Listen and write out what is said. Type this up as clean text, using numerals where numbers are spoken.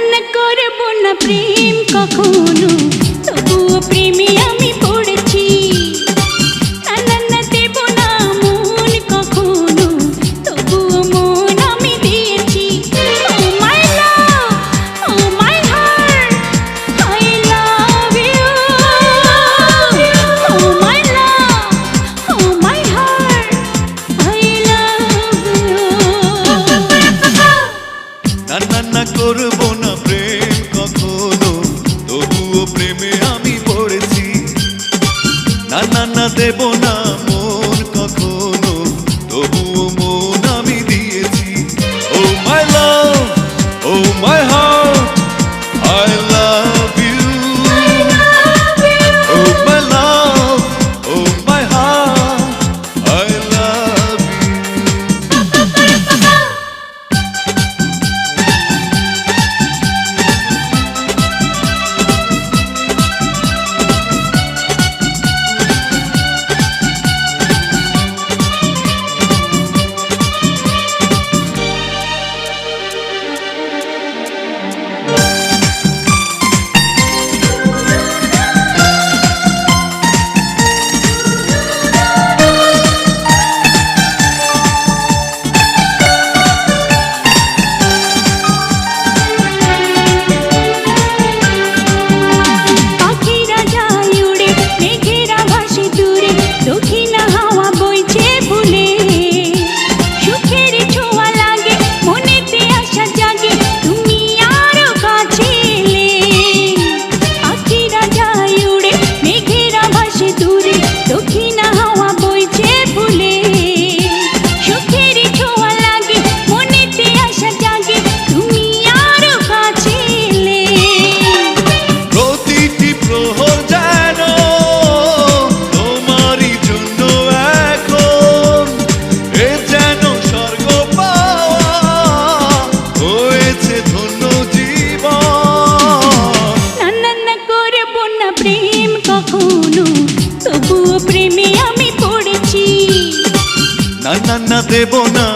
না করব না প্রেম কখনো, তবুও প্রেমে আমি পড়েছি। না না দেব না মন কখনো, তবুও মন আমি দিয়েছি। Oh my love, oh my heart, I love you. Oh my love, oh my heart, I love you. না না না করব না প্রেম কখনো, তবুও প্রেমে আমি পড়েছি। না না না দেব না মন কখনো, তবুও মন আমি দিয়েছি। Oh my love, oh my heart, I love you. Oh my love, oh my heart, I love you. পাখিরা যায় উড়ে, মেঘেরা ভাসে দূরে, দক্ষিণা হাওয়া বইছে ভুলে। সুখের ছোঁয়া লাগে, মনেতে আশা জাগে, তুমি আরো কাছে এলে। পাখিরা যায় উড়ে, মেঘেরা ভাসে দূরে, দক্ষিণা হাওয়া বইছে ভুলে। সুখের ছোঁয়া লাগে, মনেতে আশা জাগে, তুমি আরো কাছে এলে। প্রতিটি প্রহর যেন তোমারই জন্য এখন, এ যেন স্বর্গ পাওয়া হয়েছে ধন্য জীবন। না না করব না প্রেম কখনো, তবুও প্রেমে আমি পড়েছি। না না না দেব না